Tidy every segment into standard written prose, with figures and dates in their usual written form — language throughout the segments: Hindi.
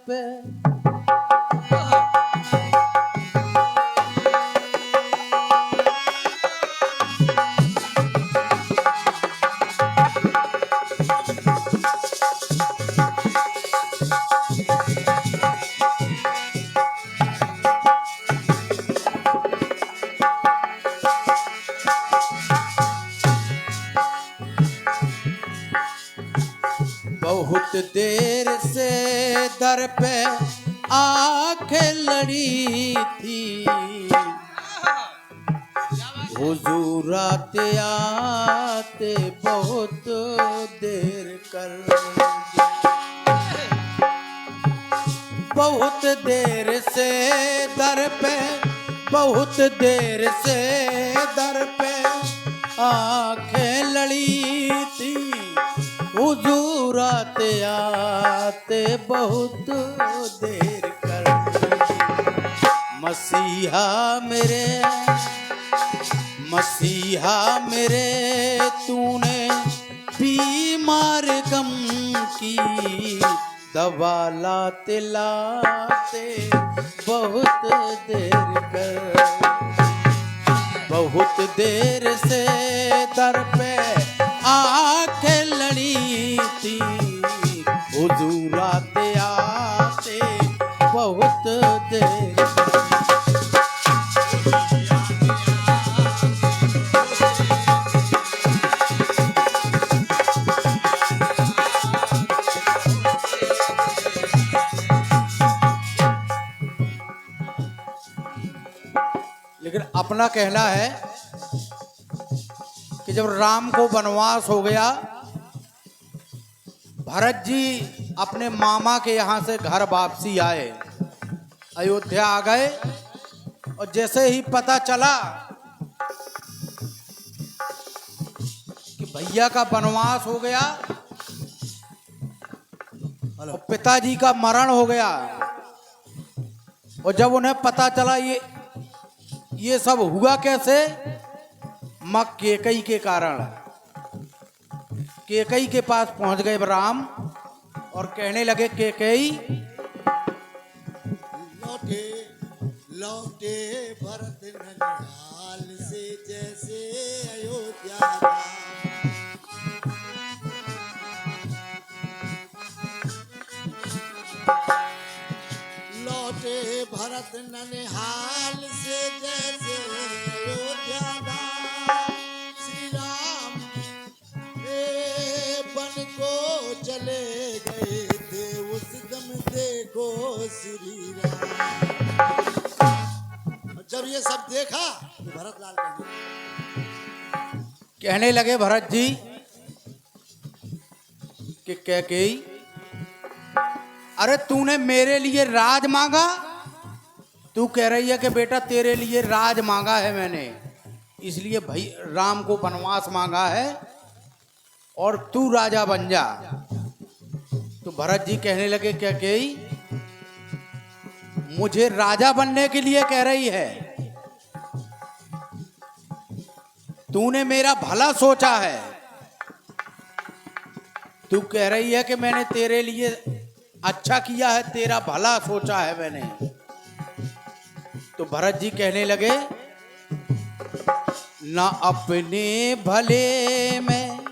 पे बहुत देर से दर पे आंखें लड़ी थी, हुजूर आते आते बहुत देर कर दी। बहुत देर से दर पे, बहुत देर से दर पे आंखें लड़ी थी, हुजूर आते आते बहुत देर कर दी। मसीहा मेरे, मसीहा मेरे, तूने बीमार गम की दवा लाते लाते बहुत देर कर। बहुत देर से दर पे आंखें लड़ी थी, हुजूर आते आते बहुत देर। लेकिन अपना कहना है कि जब राम को वनवास हो गया, भरत जी अपने मामा के यहाँ से घर वापसी आए, अयोध्या आ गए, और जैसे ही पता चला कि भैया का वनवास हो गया और पिताजी का मरण हो गया, और जब उन्हें पता चला ये सब हुआ कैसे, मां कैकेयी के कारण, कैकेयी के पास पहुंच गए राम और कहने लगे, कैकेयी लौटे लौटे भरत ननिहाल से जैसे अयोध्या था। लौटे भरत ननिहाल से जैसे अयोध्या था। श्री राम बन को चले गए थे, उस दम देखो श्री राम। जब ये सब देखा तो भरत लाल कहने लगे भरत जी कि कैकेयी, अरे तूने मेरे लिए राज मांगा, तू कह रही है कि बेटा तेरे लिए राज मांगा है मैंने, इसलिए भाई राम को वनवास मांगा है और तू राजा बन जा। तो भरत जी कहने लगे, कैकेयी मुझे राजा बनने के लिए कह रही है, तूने मेरा भला सोचा है, तू कह रही है कि मैंने तेरे लिए अच्छा किया है, तेरा भला सोचा है मैंने। तो भरत जी कहने लगे, ना अपने भले में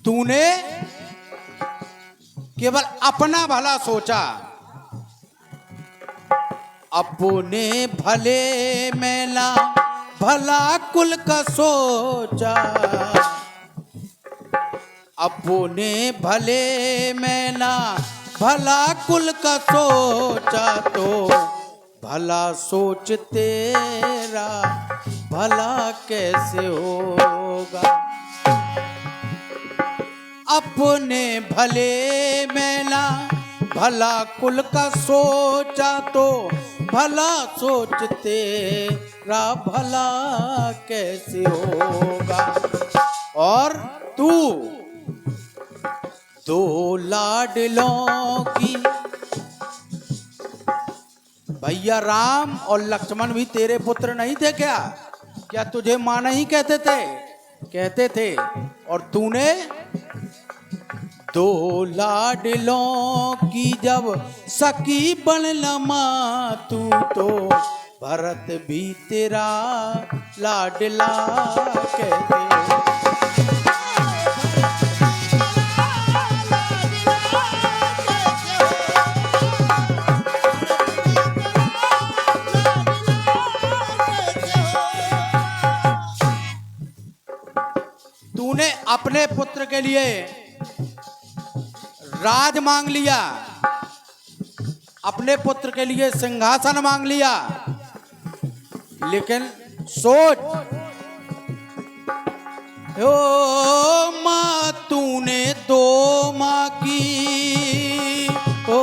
तूने केवल अपना भला सोचा, अपने भले में ना भला कुल का सोचा, अपने भले में ना भला कुल का सोचा, तो भला सोच तेरा भला कैसे होगा। अपने भले में ना भला कुल का सोचा, तो भला सोचते रा भला कैसे होगा। और तू दो लाडलों की, भैया राम और लक्ष्मण भी तेरे पुत्र नहीं थे क्या? क्या तुझे मां नहीं कहते थे? कहते थे। और तूने दो लाडलों की जब सखी बन लमा, तू तो भरत भी तेरा लाडला कहते हो। तूने अपने पुत्र के लिए राज मांग लिया, अपने पुत्र के लिए सिंहासन मांग लिया, लेकिन सोच, ओ मां तूने दो मां की, ओ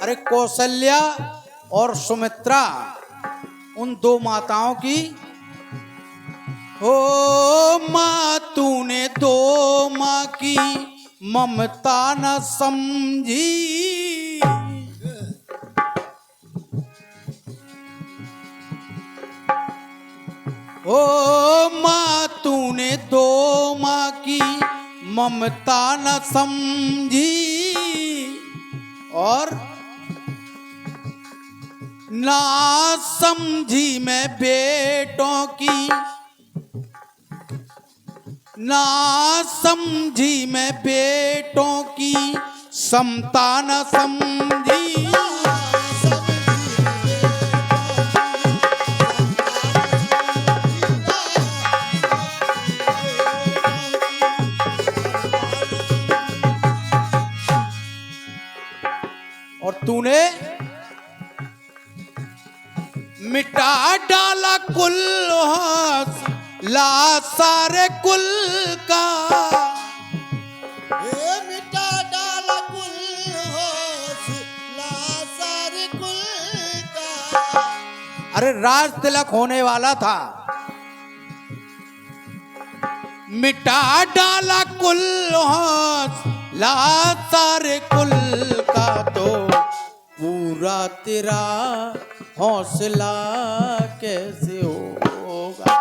अरे कौशल्या और सुमित्रा, उन दो माताओं की, ओ मां तूने दो मां की ममता न समझी, ओ मां तूने दो मां की ममता न समझी, और ना समझी मैं बेटों की, ना समझी मैं बेटों की समता न समझी, और तूने मिटा डाला कुल ला सारे कुल का, मिटा डाला कुल होश ला सारे कुल का। अरे राज तिलक होने वाला था, मिटा डाला कुल होश ला सारे कुल का, तो पूरा तेरा हौसला कैसे होगा।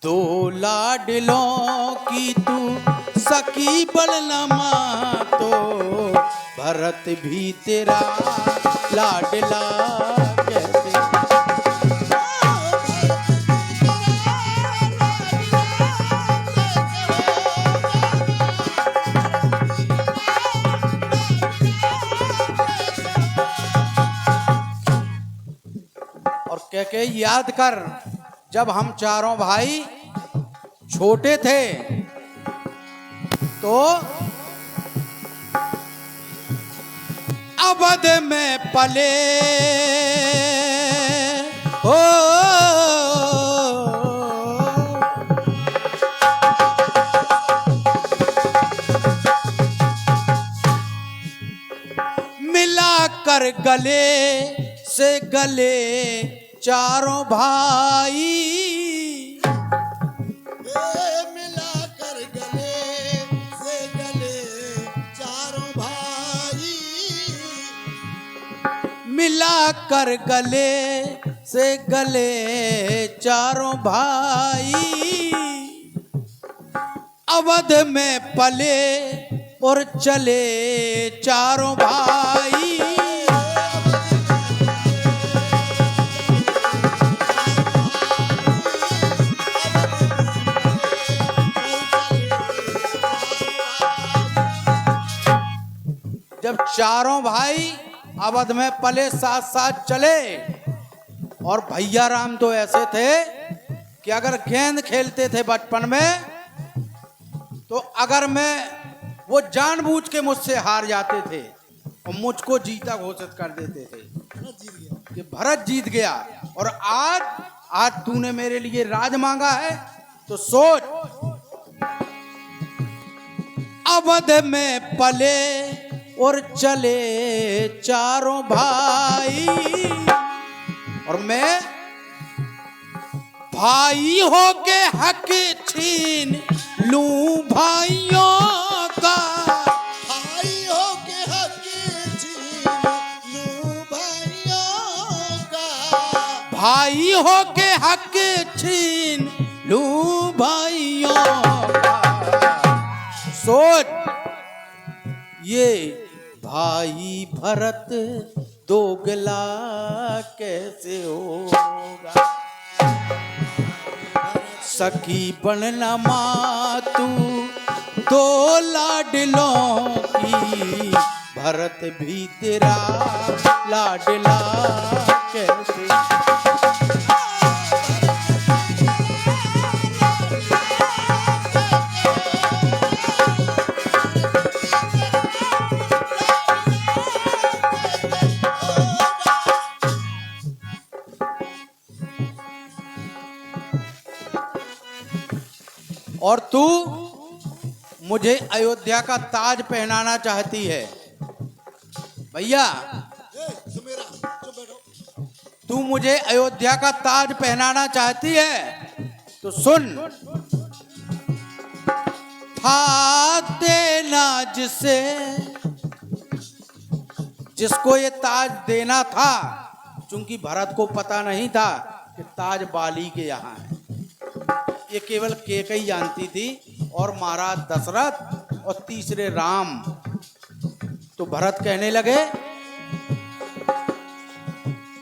दो लाडलों की तू सखी बलनमा, तो भरत भी तेरा लाडला कैसे। और कह के याद कर, जब हम चारों भाई छोटे थे तो अवध में पले, ओ मिला कर गले से गले चारों भाई, मिला कर गले से गले चारों भाई, मिला कर गले से गले चारों भाई, अवध में पले और चले चारों भाई, जब चारों भाई अवध में पले साथ साथ चले। और भैया राम तो ऐसे थे कि अगर गेंद खेलते थे बचपन में, तो अगर मैं वो जानबूझ के मुझसे हार जाते थे और मुझको जीता घोषित कर देते थे। कि भरत जीत गया। और आज तूने मेरे लिए राज मांगा है, तो सोच, अवध में पले और चले चारों भाई, और मैं भाई होके हक छीन लूं भाइयों का। भाई हो के हक छीन लूं भाइयों का। भाई होके हक छीन लूं भाइयों का। सोच, ये भाई भरत दोगला कैसे होगा। सखी बनना मातू दो लाडलों की, भरत भी तेरा लाडला कैसे। और तू मुझे अयोध्या का ताज पहनाना चाहती है। भैया सुमेरा चुप बैठो। तू मुझे अयोध्या का ताज पहनाना चाहती है, तो सुन, था देना जिसे, जिसको ये ताज देना था, चूंकि भरत को पता नहीं था कि ताज बाली के यहाँ है, ये केवल कैकेयी जानती थी, और महाराज दशरथ और तीसरे राम। तो भरत कहने लगे,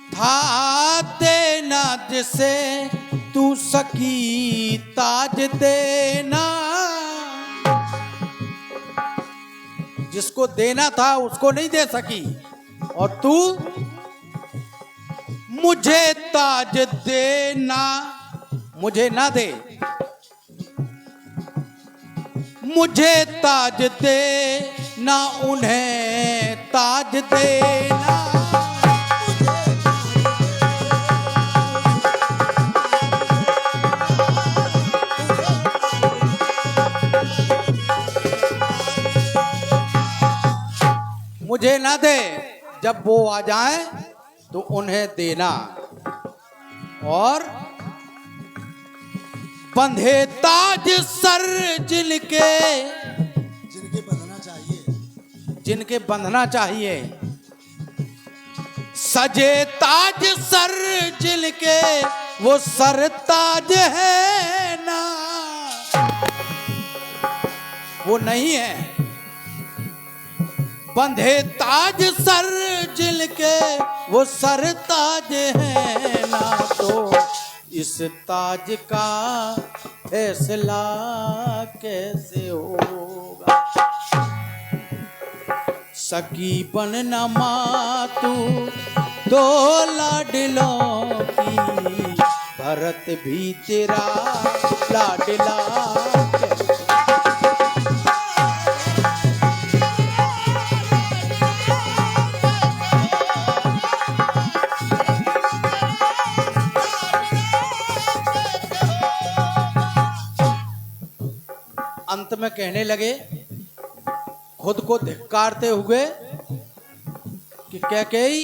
था देना जिसे तू सकी ताज देना। जिसको देना था उसको नहीं दे सकी, और तू मुझे ताज देना, मुझे ना दे, मुझे ताज दे ना उन्हें ताज देना। मुझे ना दे, जब वो आ जाए तो उन्हें देना। और बंधे ताज सर जिनके, जिनके बंधना चाहिए, जिनके बंधना चाहिए, सजे ताज सर जिनके वो सर ताज है ना, वो नहीं है। बंधे ताज सर जिनके वो सर ताज है ना, तो इस ताज का फैसला कैसे होगा। सखी बनना मातू दो लाडलों की, भरत भी तेरा लाडला कैसे। अंत में कहने लगे, खुद को धिक्कारते हुए, कि कैकेयी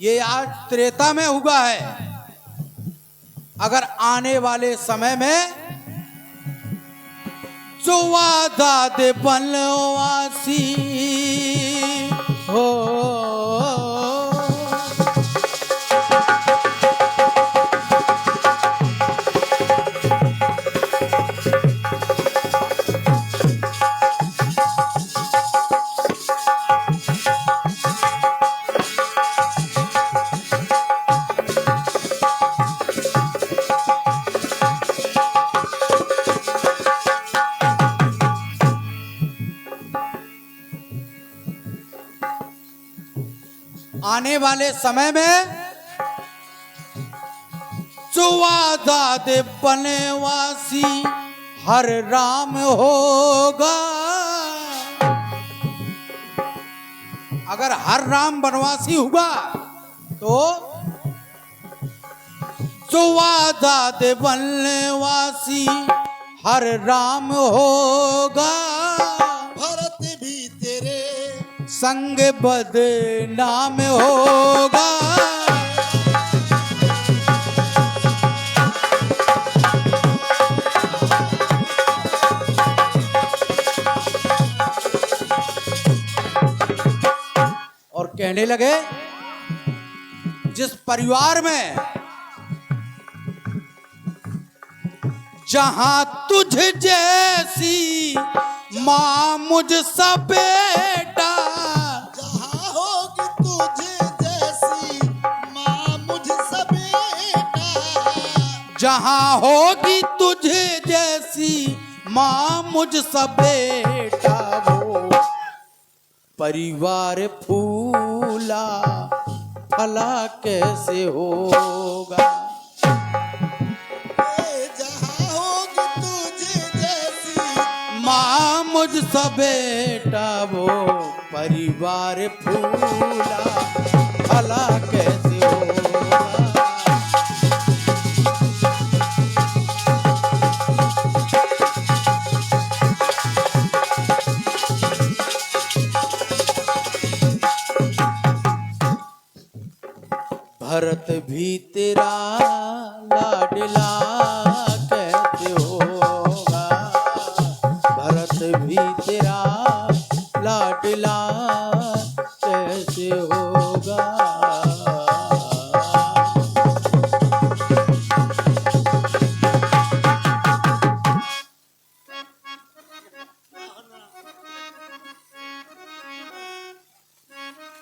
ये आज त्रेता में हुआ है, अगर आने वाले समय में जो वादा दे बनवासी हो, आने वाले समय में जो वादा दे बनवासी हर राम होगा। अगर हर राम बनवासी हुआ तो सुवादाद वनवासी हर राम होगा, भरत भी तेरे संग बदनाम होगा। और कहने लगे जिस परिवार में जहां तुझ जैसी मां मुझ सा बेटा, जहाँ होगी तुझे जैसी माँ मुझ सा बेटा, जहां होगी तुझे जैसी मां मुझ सा बेटा, वो परिवार फूला फला कैसे होगा। जहाँ होगी तुझे जैसी मां मुझ सा बेटा, वो परिवार फूला फला कैसे होगा। भरत भी तेरा लाडला